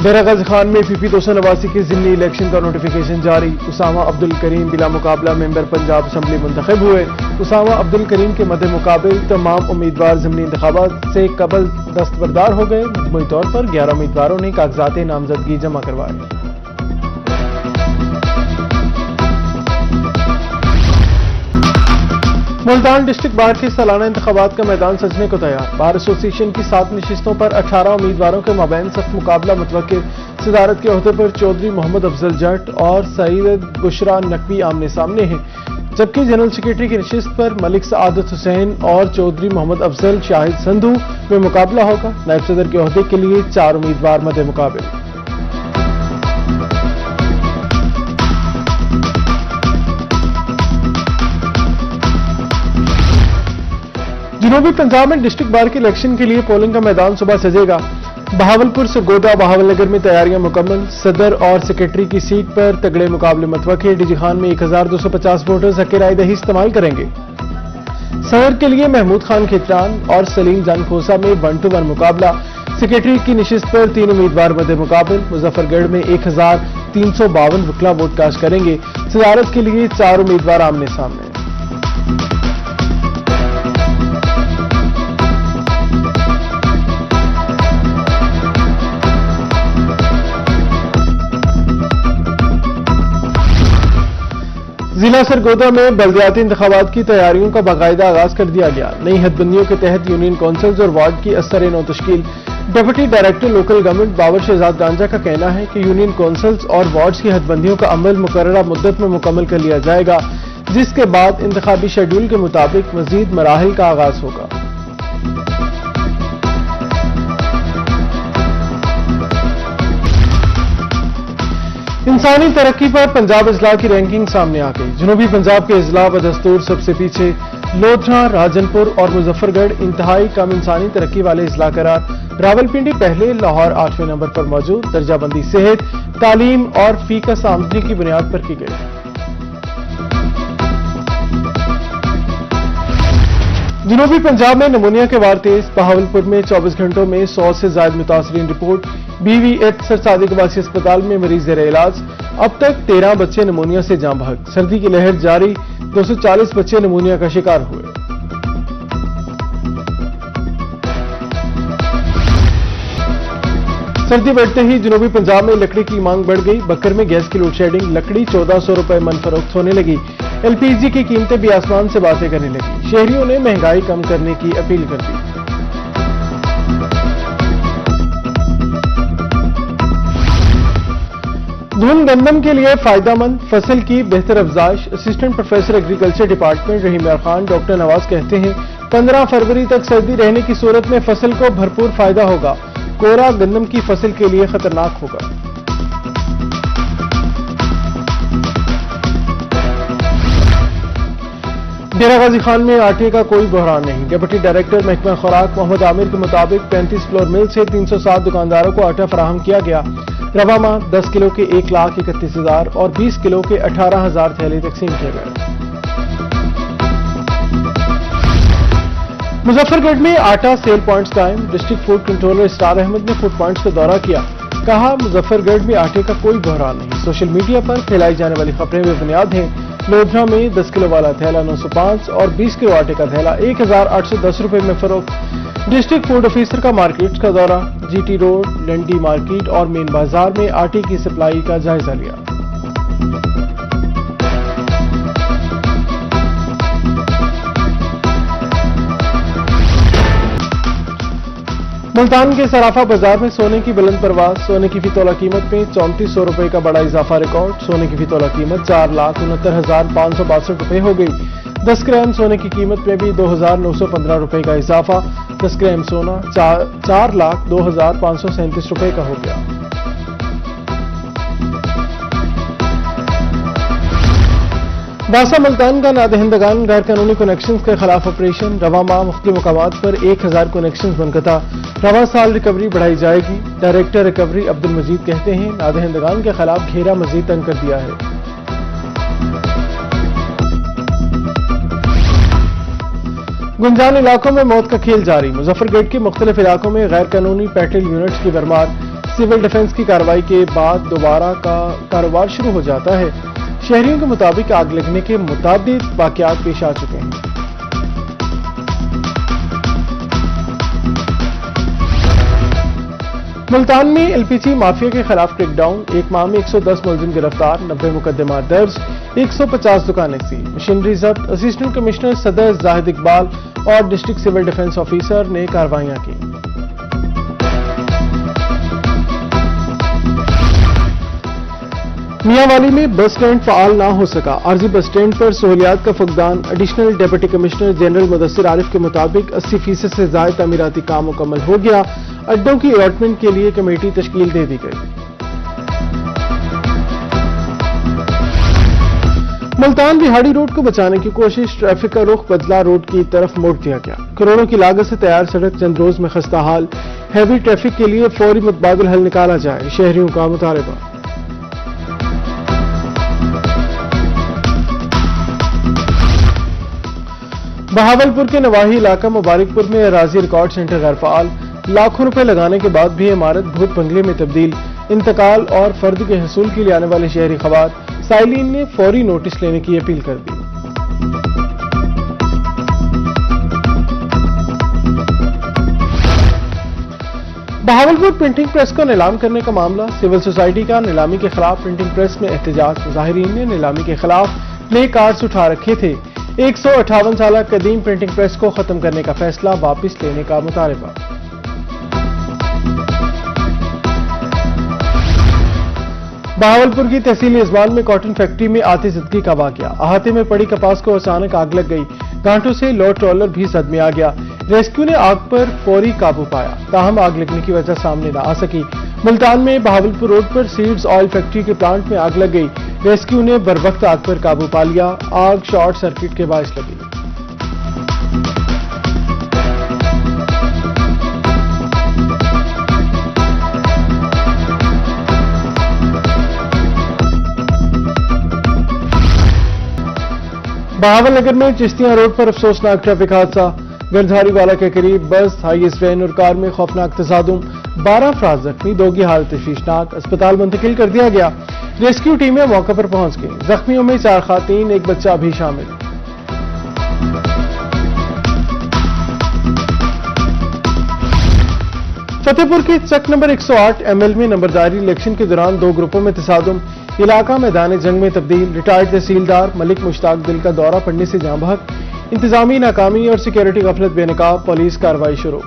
डेरा गाजी खान में पीपी 289 के ज़िमनी इलेक्शन का नोटिफिकेशन जारी। उसामा अब्दुल करीम बिला मुकाबला मेंबर पंजाब असम्बली मुंतखब हुए। उसामा अब्दुल करीम के मद्दे मुकाबिल तमाम उम्मीदवार ज़िमनी इंतखाबात से कबल दस्तबरदार हो गए। मजमूई तौर पर 11 उम्मीदवारों ने कागजात नामजदगी जमा करवाए। मुल्तान डिस्ट्रिक्ट बार के सालाना इंतखाबात का मैदान सजने को तैयार। बार एसोसिएशन की 7 नशिस्तों पर 18 उम्मीदवारों के माबैन सख्त मुकाबला मुतवक्किल। सदारत के ओहदे पर चौधरी मोहम्मद अफजल जट और सईद बुशरा नकवी आमने सामने हैं, जबकि जनरल सेक्रेटरी की नशिस्त पर मलिक सआदत हुसैन और चौधरी मोहम्मद अफजल शाहिद संधू में मुकाबला होगा। नायब सदर के ओहदे के लिए 4 उम्मीदवार मद्दे मुकाबिल। जनूबी पंजाब में डिस्ट्रिक्ट बार के इलेक्शन के लिए पोलिंग का मैदान सुबह सजेगा। बहावलपुर से गोदा बहावलनगर में तैयारियां मुकम्मल। सदर और सेक्रेटरी की सीट पर तगड़े मुकाबले मुतवक्किल। डीजी खान में 1250 वोटर्स हक राय दही इस्तेमाल करेंगे। सदर के लिए महमूद खान खेतरान और सलीम जान खोसा में 1 to 1 मुकाबला। सेक्रेटरी की नशिस्त पर 3 उम्मीदवार मद्दे मुकाबिल। मुजफ्फरगढ़ में 1352 वकला वोट कास्ट करेंगे। सदारत के लिए 4 उम्मीदवार आमने सामने। जिला सरगोदा में बल्दियाती इंतखाबात की तैयारियों का बाकायदा आगाज कर दिया गया। नई हदबंदियों के तहत यूनियन काउंसिल्स और वार्ड की असर नौ तश्कील। Deputy director local government Babar Shahzad गांजा का कहना है कि यूनियन काउंसिल्स और वार्ड्स की हदबंदियों का अमल मुकर्ररा मुद्दत में मुकम्मल कर लिया जाएगा, जिसके बाद इंतखाबी शेड्यूल के मुताबिक मजीद मराहिल का आगाज होगा। इंसानी तरक्की पर पंजाब अजला की रैंकिंग सामने आ गई। जनूबी पंजाब के अजला बदस्तूर सबसे पीछे। लोधरा, राजनपुर और मुजफ्फरगढ़ इंतहाई कम इंसानी तरक्की वाले अजला करार। रावलपिंडी पहले, लाहौर 8वें नंबर पर मौजूद। दर्जाबंदी सेहत, तालीम और फीकस आमदनी की बुनियाद पर की गई। जनूबी पंजाब में नमूनिया के वार तेज। बहावलपुर में 24 घंटों में 100 से ज्यादा मुतासरीन रिपोर्ट। BVH सर सादिक अब्बासी अस्पताल में मरीज ज़ेर इलाज। अब तक 13 बच्चे नमूनिया से जाँ बहक। सर्दी की लहर जारी, 240 बच्चे नमूनिया का शिकार हुए। सर्दी बढ़ते ही जनूबी पंजाब में लकड़ी की मांग बढ़ गई। बकर में गैस की लोड शेडिंग, लकड़ी 1400 रुपए मन फरोख्त होने लगी। LPG की कीमतें भी आसमान से बातें करने लगी। शहरियों ने महंगाई कम करने की अपील कर दी। धुन गंदम के लिए फायदेमंद, फसल की बेहतर अफजाइश। असिस्टेंट प्रोफेसर एग्रीकल्चर डिपार्टमेंट रहीम यार खान डॉक्टर नवाज कहते हैं 15 फरवरी तक सर्दी रहने की सूरत में फसल को भरपूर फायदा होगा। कोहरा गंदम की फसल के लिए खतरनाक होगा। डेरा गाजी खान में आटे का कोई बहरान नहीं। डिप्टी डायरेक्टर महकमा खुराक मोहम्मद आमिर के मुताबिक 35 फ्लोर मिल से 307 दुकानदारों को आटा फराहम किया गया। रवा माह 10 किलो के 1,31,000 और 20 किलो के 18,000 थैले तकसीम किए गए। मुजफ्फरगढ़ में आटा सेल पॉइंट्स कायम। District food controller Sattar Ahmed ने फूड पॉइंट्स का दौरा किया। कहा, मुजफ्फरगढ़ में आटे का कोई बहरान नहीं। सोशल मीडिया पर फैलाई जाने वाली खबरें बेबुनियाद हैं। लोधरा में 10 किलो वाला थैला 905 और 20 किलो आटे का थैला 1,810 रुपए में फरोख्त। डिस्ट्रिक्ट फूड ऑफिसर का मार्केट का दौरा। GT रोड, लंडी मार्केट और मेन बाजार में आटे की सप्लाई का जायजा लिया। मुल्तान के सराफा बाजार में सोने की बुलंद परवाज। सोने की फी तोला कीमत में 3400 रुपए का बड़ा इजाफा रिकॉर्ड। सोने की फी तोला कीमत 4,69,562 रुपए हो गई। 10 ग्राम सोने की कीमत में भी 2,915 रुपए का इजाफा। 10 ग्राम सोना 4,02,537 रुपए का हो गया। बासा मुल्तान का नादहिंदगान गैर कानूनी कनेक्शन के खिलाफ ऑपरेशन। रवा माह मुख्तलिफ मुकामात पर 1000 कनेक्शन बनकता। रवा साल रिकवरी बढ़ाई जाएगी। डायरेक्टर रिकवरी अब्दुल मजीद कहते हैं नादहिंदगान के खिलाफ घेरा मजीद तंग कर दिया है। गुंजान इलाकों में मौत का खेल जारी। मुजफ्फरगढ़ के मुख्तलिफ इलाकों में गैर कानूनी पेट्रोल यूनिट्स की भरमार। सिविल डिफेंस की कार्रवाई के बाद दोबारा का कारोबार शुरू हो जाता है। शहरियों के मुताबिक आग लगने के मुताबिक वाकयात पेश आ चुके हैं। मुल्तान में एलपीजी माफिया के खिलाफ क्रैकडाउन, एक माह में 110 मुलजिम गिरफ्तार, 90 मुकदमा दर्ज, 150 दुकानें सील, मशीनरी जब्त। असिस्टेंट कमिश्नर सदर जाहिद इकबाल और डिस्ट्रिक्ट सिविल डिफेंस ऑफिसर ने कार्रवाइयां की। मियांवाली में बस स्टैंड फाल ना हो सका, आरजी बस स्टैंड पर सहूलियात का फुकदान। Additional deputy commissioner general Mudassir Arif के मुताबिक 80% से ज्यादा तामीराती काम मुकम्मल हो गया। अड्डों की अलॉटमेंट के लिए कमेटी तश्कील दे दी गई। मुल्तान बिहाड़ी रोड को बचाने की कोशिश, ट्रैफिक का रुख बदला रोड की तरफ मोड़ दिया गया। करोड़ों की लागत से तैयार सड़क चंद रोज में खस्ता हाल, हैवी ट्रैफिक के लिए फौरी मुतबादिल हल निकाला जाए, शहरियों का मुतालबा। बहावलपुर के नवाही इलाका मुबारकपुर में अराजी रिकॉर्ड सेंटर गैरफाल, लाखों रुपए लगाने के बाद भी इमारत भूत बंगले में तब्दील। इंतकाल और फर्द के हसूल के लिए आने वाले शहरी खवात साइलिन ने फौरी नोटिस लेने की अपील कर दी। बहावलपुर प्रिंटिंग प्रेस को नीलाम करने का मामला, सिविल सोसाइटी का नीलामी के खिलाफ प्रिंटिंग प्रेस में एहतजाज। मुजाहिरीन ने नीलामी के खिलाफ प्ले कार्ड्स उठा रखे थे। 158 साल कदीम प्रिंटिंग प्रेस को खत्म करने का फैसला वापस लेने का मुतालबा। बहावलपुर की तहसील इस्माइल में कॉटन फैक्ट्री में आतिशबाजी का वाकया, अहाते में पड़ी कपास को अचानक आग लग गई, गांठों से लोड ट्रॉलर भी सद में आ गया। रेस्क्यू ने आग पर फौरी काबू पाया, ताहम आग लगने की वजह सामने न आ सकी। मुल्तान में बहावलपुर रोड पर सीड्स ऑयल फैक्ट्री के प्लांट में आग लग गई, रेस्क्यू ने बरवक्त आग पर काबू पा लिया। आग शॉर्ट सर्किट के बायस लगी। बहावलनगर में चिश्तियां रोड पर अफसोसनाक ट्रैफिक हादसा, गिरधारी वाला के करीब बस, हाईएस्ट वैन और कार में खौफनाक तसादुम, 12 अफराद जख्मी, 2 की हालत तशवीशनाक, अस्पताल मुंतकिल कर दिया गया। रेस्क्यू टीमें मौके पर पहुंच गई। जख्मियों में 4 खातीन, 1 बच्चा भी शामिल। फतेहपुर के चक नंबर 108 एमएल में नंबरदारी इलेक्शन के दौरान 2 ग्रुपों में तसादुम, इलाका मैदान जंग में तब्दील। रिटायर्ड तहसीलदार मलिक मुश्ताक दिल का दौरा पड़ने से जाँ बहक, इंतजामी नाकामी और सिक्योरिटी गफलत बेनकाब, पुलिस कार्रवाई शुरू।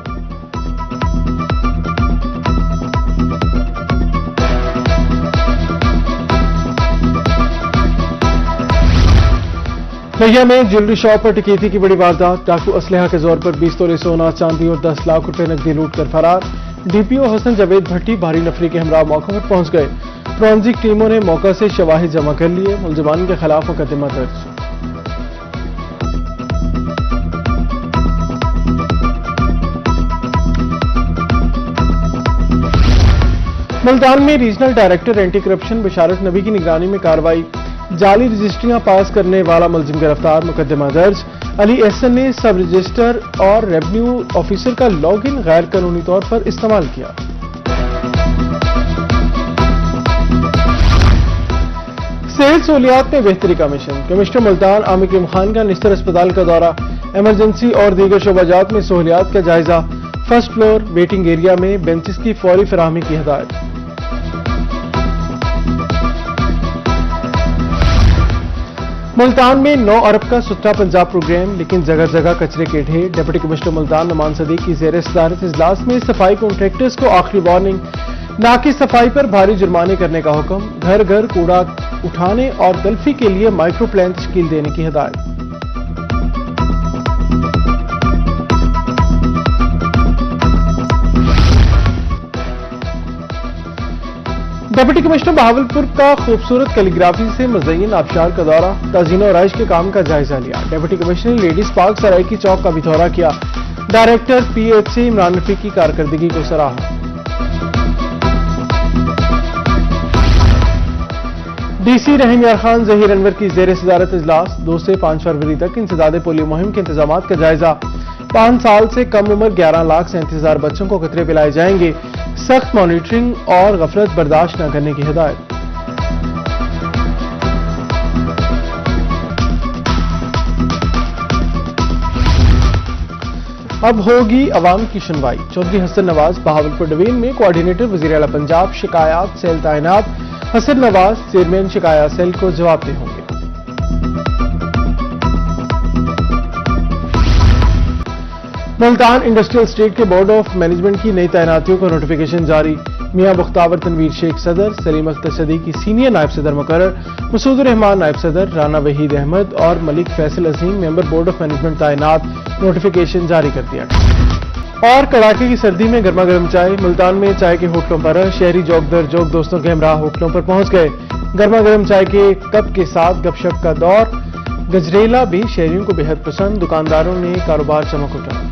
लिया में ज्वेलरी शॉप पर डकैती की बड़ी वारदात, डाकू असलहा के जोर पर 20 तोले सोना, चांदी और 10 लाख रुपए नकदी लूट कर फरार। डीपीओ हसन जावेद भट्टी भारी नफरी के हमरा मौके पर पहुंच गए। फोरेंसिक टीमों ने मौका से शवाहिद जमा कर लिए, मुलजमान के खिलाफ मुकदमा दर्ज। मुल्तान में रीजनल डायरेक्टर एंटी करप्शन बशारत नबी की निगरानी में कार्रवाई, जाली रजिस्ट्रियां पास करने वाला मुलजिम गिरफ्तार, मुकदमा दर्ज। अली एहसन ने सब रजिस्टर और रेवेन्यू ऑफिसर का लॉगिन गैर कानूनी तौर पर इस्तेमाल किया। सेहत सहूलियात में बेहतरी का मिशन, कमिश्नर मुल्तान आमिर इकराम खान का निस्तर अस्पताल का दौरा, इमरजेंसी और दीगर शोबाजात में सहूलियात का जायजा। फर्स्ट फ्लोर वेटिंग एरिया में बेंचेस की फौरी फराहमी की हिदायत। मुल्तान में 9 अरब का सुथरा पंजाब प्रोग्राम, लेकिन जगह जगह कचरे के ढेर। डिप्टी कमिश्नर मुल्तान नुमान सदीक की ज़ेर सदारत इजलास में सफाई कॉन्ट्रैक्टर्स को आखिरी वार्निंग, नाकी सफाई पर भारी जुर्माने करने का हुक्म, घर घर कूड़ा उठाने और तल्फी के लिए माइक्रो प्लान तश्कील देने की हिदायत। डिप्टी कमिश्नर बहावलपुर का खूबसूरत कैलीग्राफी से मज़य्यन आबशार का दौरा, ताज़ीन और आइश के काम का जायजा लिया। डिप्टी कमिश्नर ने लेडीज पार्क सरायकी चौक का भी दौरा किया। डायरेक्टर पीएचसी इमरान रफी की कारकर्दगी को सराहा। डीसी रहीम यार खान जहीर अनवर की ज़ेर सदारत इजलास, 2 से 5 फरवरी तक इंसदाद पोलियो मुहिम के इंतजामात का जायजा। 5 साल से कम उम्र 11,37,000 बच्चों को कतरे पिलाए जाएंगे। सख्त मॉनिटरिंग और गफलत बर्दाश्त न करने की हिदायत। अब होगी अवाम की सुनवाई। चौधरी हसन नवाज बहावलपुर डिवीजन में कोऑर्डिनेटर वजीर आला पंजाब शिकायत सेल तैनात। हसन नवाज चेयरमैन शिकायत सेल को जवाबदेह होंगे। मुल्तान इंडस्ट्रियल स्टेट के बोर्ड ऑफ मैनेजमेंट की नई तैनातियों का नोटिफिकेशन जारी। मियां मुख्तावर तनवीर शेख सदर, सलीम अख्तर सदीकी सीनियर नायब सदर मुकर्रर, मसूदुर रहमान नायब सदर, राना वहीद अहमद और मलिक फैसल अजीम मेंबर बोर्ड ऑफ मैनेजमेंट तैनात। नोटिफिकेशन जारी कर दिया गया। और कड़ाके की सर्दी में गर्मा गर्म चाय। मुल्तान में चाय के होटलों पर शहरी जोक दर जोक दोस्तों के हमराह होटलों पर पहुंच गए। गर्मा गर्म चाय के कप के साथ गपशप का दौर। गजरेला भी शहरियों को बेहद पसंद। दुकानदारों ने कारोबार चमक उठाया।